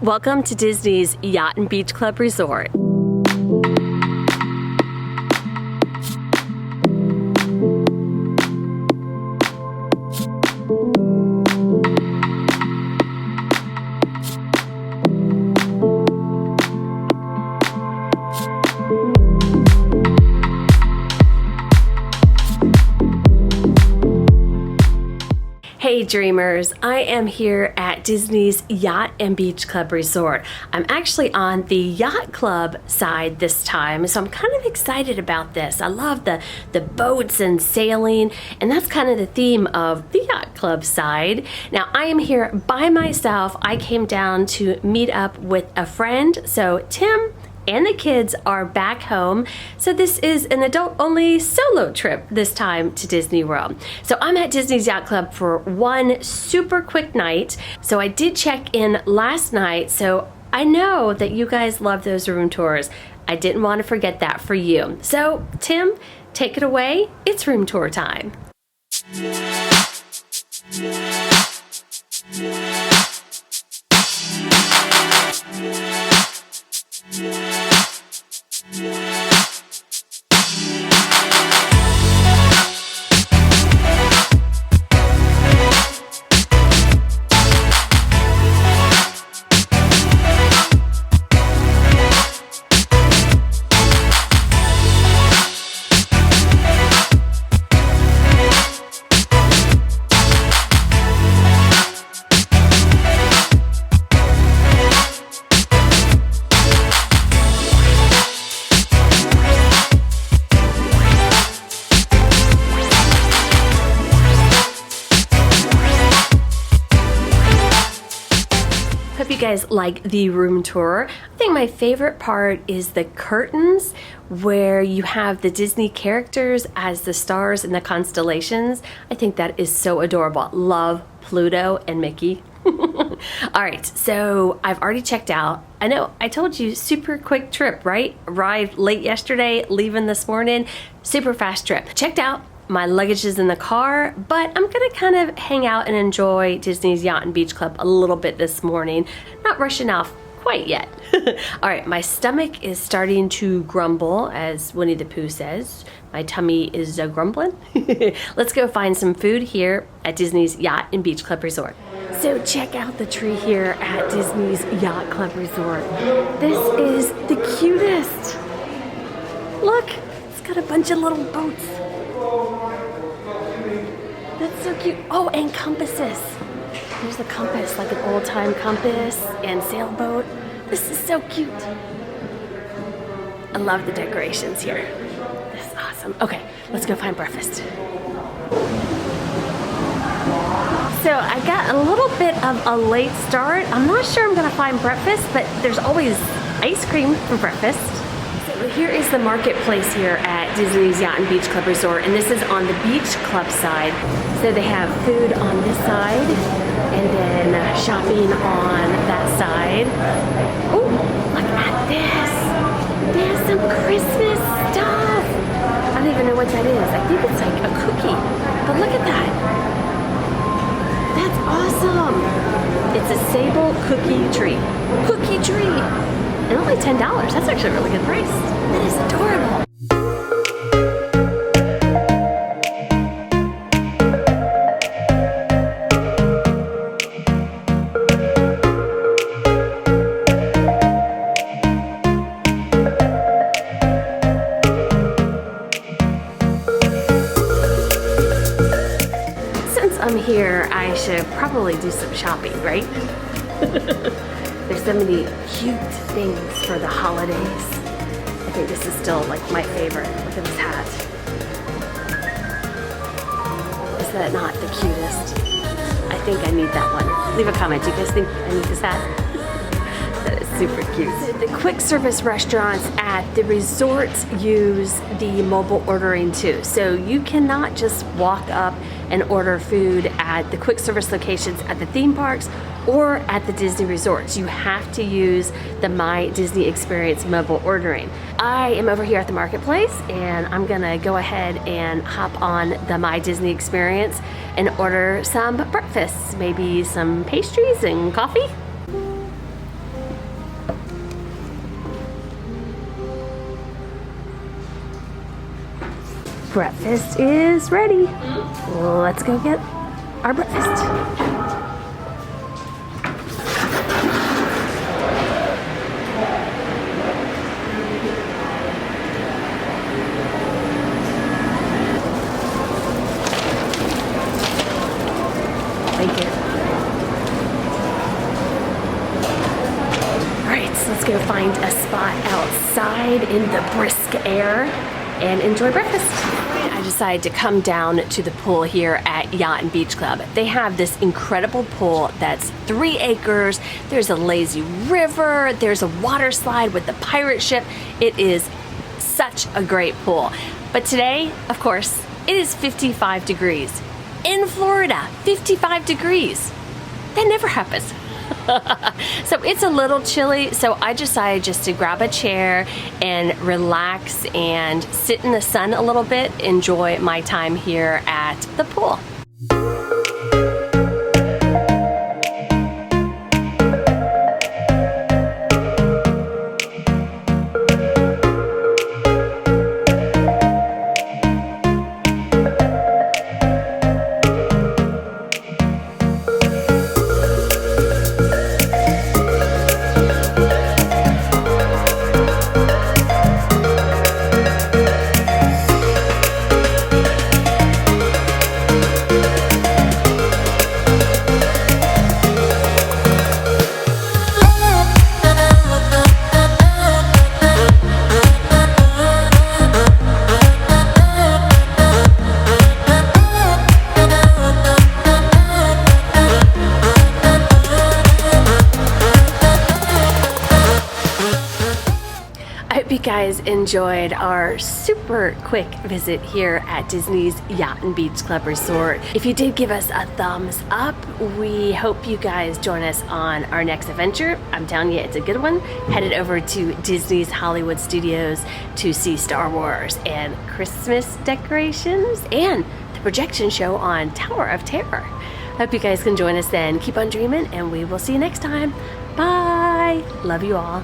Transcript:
Welcome to Disney's Yacht and Beach Club Resort. Hey dreamers, I am here at Disney's Yacht and Beach Club Resort. I'm actually on the Yacht Club side this time, so I'm kind of excited about this. I love the boats and sailing, and that's kind of the theme of the Yacht Club side. Now I am here by myself. I came down to meet up with a friend, so Tim and the kids are back home. So this is an adult-only solo trip this time to Disney World. So I'm at Disney's Yacht Club for one super quick night. So I did check in last night, so I know that you guys love those room tours. I didn't want to forget that for you. So Tim, take it away. It's room tour time. Hope you guys like the room tour. I think my favorite part is the curtains where you have the Disney characters as the stars and the constellations. I think that is so adorable. Love Pluto and Mickey. All right, so I've already checked out. I know I told you super quick trip, right? Arrived late yesterday, leaving this morning. Super fast trip. Checked out. My luggage is in the car, but I'm gonna kind of hang out and enjoy Disney's Yacht and Beach Club a little bit this morning. Not rushing off quite yet. All right, my stomach is starting to grumble, as Winnie the Pooh says. My tummy is grumbling. Let's go find some food here at Disney's Yacht and Beach Club Resort. So check out the tree here at Disney's Yacht Club Resort. This is the cutest. Look, it's got a bunch of little boats. That's so cute. Oh, and compasses. There's the compass, like an old-time compass and sailboat. This is so cute. I love the decorations here. This is awesome. Okay, let's go find breakfast. So I got a little bit of a late start. I'm not sure I'm gonna find breakfast, but there's always ice cream for breakfast. So here is the marketplace here at Disney's Yacht and Beach Club Resort, and this is on the beach club side. So they have food on this side, and then shopping on that side. Oh, look at this. There's some Christmas stuff. I don't even know what that is. I think it's like a cookie, but look at that. That's awesome. It's a sable cookie tree. Cookie tree. And only $10. That's actually a really good price. That is adorable. Since I'm here, I should probably do some shopping, right? There's so many cute things for the holidays. I think this is still like my favorite. Look at this hat. Is that not the cutest? I think I need that one. Leave a comment. Do you guys think I need this hat? That is super cute. The quick service restaurants at the resorts use the mobile ordering too. So you cannot just walk up and order food at the quick service locations at the theme parks or at the Disney resorts. You have to use the My Disney Experience mobile ordering. I am over here at the marketplace, and I'm gonna go ahead and hop on the My Disney Experience and order some breakfast, maybe some pastries and coffee. breakfast is ready. Let's go get our breakfast. Thank you. All right, so let's go find a spot outside in the brisk air and enjoy breakfast. I decided to come down to the pool here at Yacht and Beach Club. They have this incredible pool that's 3 acres. There's a lazy river. There's a water slide with the pirate ship. It is such a great pool. But today, of course, it is 55 degrees. In Florida, 55 degrees. That never happens. So it's a little chilly, so I decided just to grab a chair and relax and sit in the sun a little bit, enjoy my time here at the pool. I hope you guys enjoyed our super quick visit here at Disney's Yacht and Beach Club Resort. If you did, give us a thumbs up. We hope you guys join us on our next adventure. I'm telling you, it's a good one. Headed over to Disney's Hollywood Studios to see Star Wars and Christmas decorations and the projection show on Tower of Terror. Hope you guys can join us then. Keep on dreaming, and we will see you next time. Bye. Love you all.